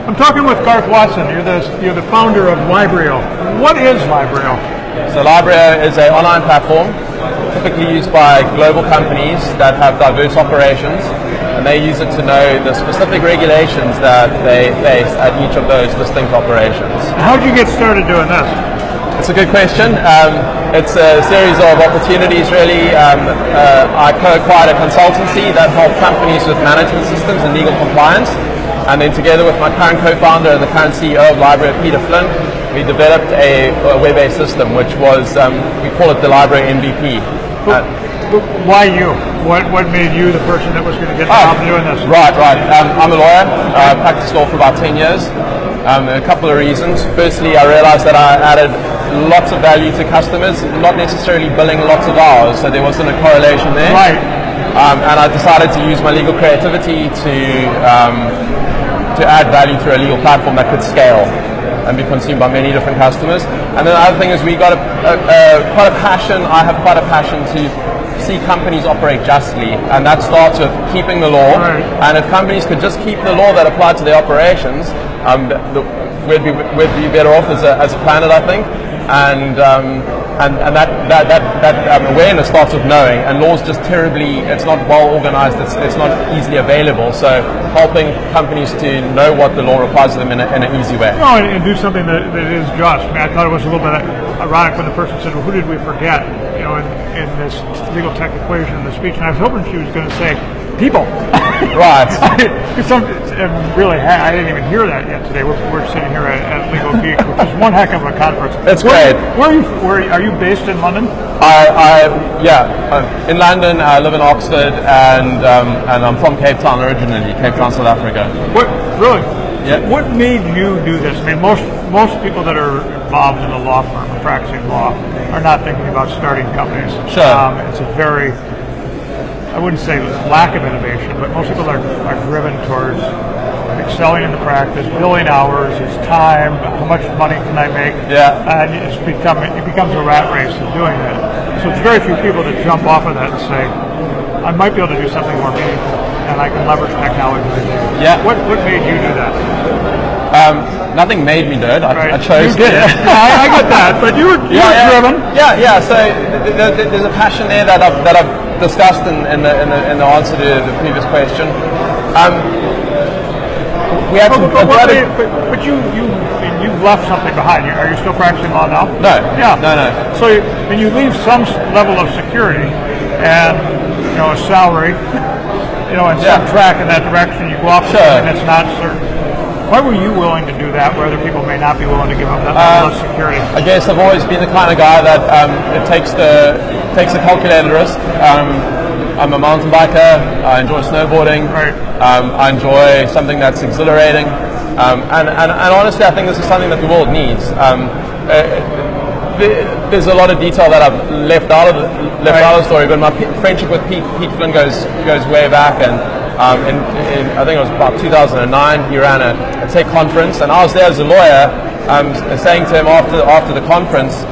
I'm talking with Garth Watson. You're the founder of Libryo. What is Libryo? So Libryo is an online platform typically used by global companies that have diverse operations, and they use it to know the specific regulations that they face at each of those distinct operations. How did you get started doing this? It's a good question. It's a series of opportunities, really. I co-acquired a consultancy that helped companies with management systems and legal compliance. And then together with my current co-founder and the current CEO of Libryo, Peter Flynn, we developed a web-based system, which was, we call it the Libryo MVP. Why you? What made you the person that was going to get involved in doing this? Right. I'm a lawyer. I practiced law for about 10 years. A couple of reasons. Firstly, I realized that I added lots of value to customers, not necessarily billing lots of hours, so there wasn't a correlation there. Right. And I decided to use my legal creativity to add value through a legal platform that could scale and be consumed by many different customers. And then the other thing is we got quite a passion. I have quite a passion to see companies operate justly, and that starts with keeping the law. Right. And if companies could just keep the law that applied to their operations, we'd be better off as a planet, I think. And that awareness starts with knowing, and law's just terribly, it's not well organized, it's not easily available, so helping companies to know what the law requires of them in an easy way. No, and do something that is just. I mean, I thought it was a little bit ironic when the person said, well, who did we forget, in this legal tech equation in the speech, and I was hoping she was going to say, people. Right. Really, I didn't even hear that yet today. We're sitting here at Geek, which is one heck of a conference. It's great. Where are you based in London? In London. I live in Oxford, and I'm from Cape Town originally, Cape Town, South Africa. What really? Yeah. What made you do this? I mean, most people that are involved in a law firm or practicing law are not thinking about starting companies. Sure. It's a very, I wouldn't say lack of innovation, but most people are driven towards excelling in the practice, billing hours, it's time, how much money can I make? Yeah. And it becomes a rat race of doing that. So it's very few people that jump off of that and say, I might be able to do something more meaningful, and I can leverage technology. Yeah. What made you do that? Nothing made me do it. I chose. You did. I get that, but you were driven. Yeah. So there's a passion there that I've discussed in the answer to the previous question. We had but you've left something behind. Are you still practicing law now? No. Yeah. No. So when you leave some level of security and a salary, and some track in that direction, you go off to something that's not certain. Why were you willing to do that where other people may not be willing to give up that level of security? I guess I've always been the kind of guy that it takes a calculated risk. I'm a mountain biker. I enjoy snowboarding. Right. I enjoy something that's exhilarating. And honestly, I think this is something that the world needs. There's a lot of detail that I've left out of the story, but my friendship with Pete Flynn goes way back, and I think it was about 2009. He ran a tech conference, and I was there as a lawyer, saying to him after the conference,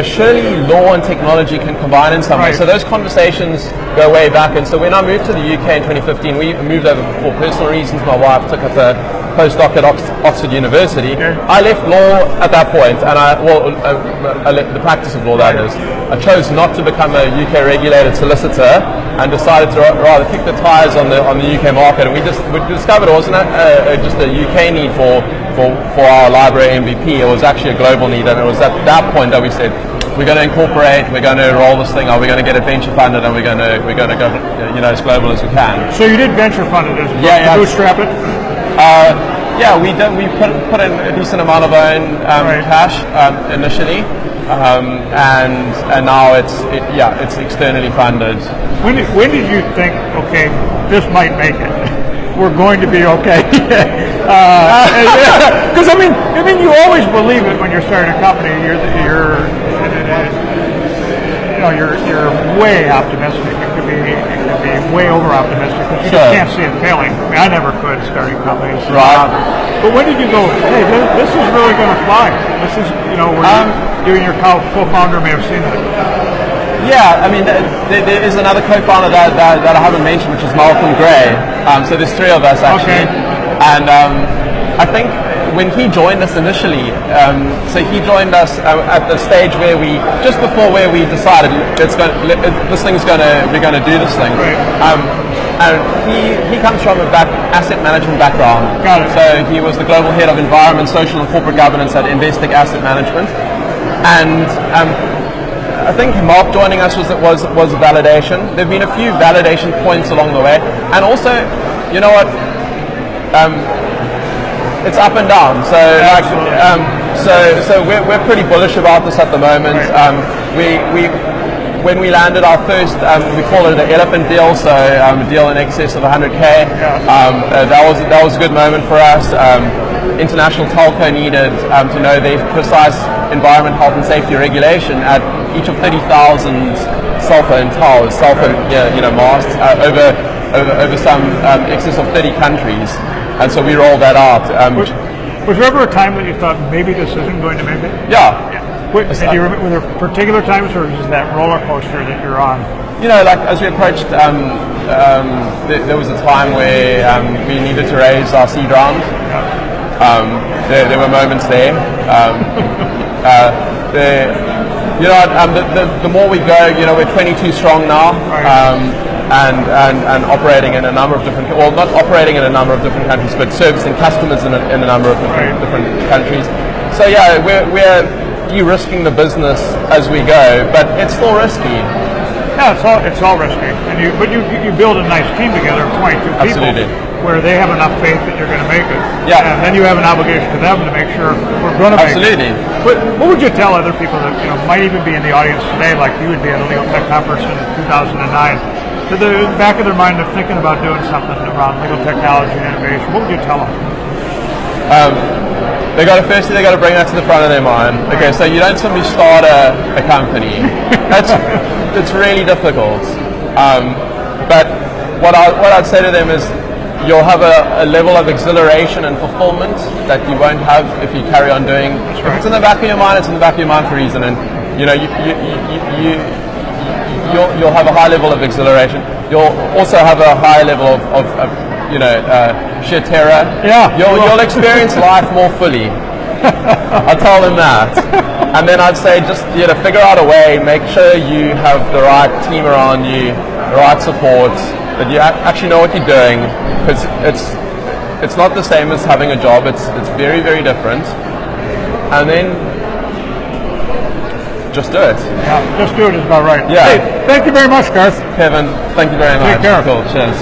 surely law and technology can combine in some way. So those conversations go way back. And so when I moved to the UK in 2015, we moved over for personal reasons. My wife took up a postdoc at Oxford University. I left law at that point, and I left the practice of law, that is. I chose not to become a UK regulated solicitor and decided to rather kick the tires on the UK market. And we discovered it wasn't just a UK need for our Libryo MVP. It was actually a global need, and it was at that point that we said, we're going to incorporate, we're going to roll this thing, we're going to get it venture funded, and we're going to go as global as we can. So you did venture fund it, bootstrap it? We put in a decent amount of our own cash initially, and now it's externally funded. When did you think, okay, this might make it? We're going to be okay. Because I mean, you always believe it when you're starting a company. You're way optimistic. It could be way over optimistic because you just can't see it failing. I mean, I never could starting companies. Right. But when did you go, hey, this is really going to fly? This is, you and your co-founder may have seen that. Yeah, I mean, there is another co-founder that I haven't mentioned, which is Malcolm Gray. So there's three of us actually, and I think when he joined us initially, so he joined us at the stage where just before where we decided we're going to do this thing. Right. And he comes from a asset management background. Got it. So he was the global head of environment, social and corporate governance at Investec Asset Management. And I think Mark joining us was a validation. There have been a few validation points along the way. And also, you know what? It's up and down. So we're pretty bullish about this at the moment. Right. When we landed our first, we call it an elephant deal, so a deal in excess of 100K. That was a good moment for us. International telco needed to know their precise environment, health and safety regulation at each of 30,000 cell phone towers, masts over some excess of 30 countries, and so we rolled that out. Was there ever a time that you thought maybe this isn't going to make it? Yeah. And do you remember, were there particular times, or is that roller coaster that you're on? You know, like as we approached, there was a time where we needed to raise our seed round. There were moments there. The more we go, we're 22 strong now, and operating in a number of different, well, not operating in a number of different countries, but servicing customers in a number of different countries. So yeah, we're de-risking the business as we go, but it's still risky. Yeah, it's all risky, but you build a nice team together of 22 people. Absolutely. Where they have enough faith that you're going to make it. Yeah. And then you have an obligation to them to make sure we're going to make it. Absolutely. What would you tell other people that might even be in the audience today, like you would be at a legal tech conference in 2009, to the back of their mind, they're thinking about doing something around legal technology and innovation? What would you tell them? They got to bring that to the front of their mind. Okay, so you don't simply start a company. It's really difficult. But what I'd say to them is, you'll have a level of exhilaration and fulfillment that you won't have if you carry on doing. If it's in the back of your mind, it's in the back of your mind for a reason, and you'll have a high level of exhilaration. You'll also have a high level of sheer terror. Yeah. You'll experience life more fully. I tell them that, and then I'd say just figure out a way. Make sure you have the right team around you, the right support, that you actually know what you're doing, because it's not the same as having a job. It's very, very different. And then just do it. Yeah, just do it is about right. Yeah. Hey, thank you very much, Garth. Kevin, thank you very much. Take care. Cool. Cheers.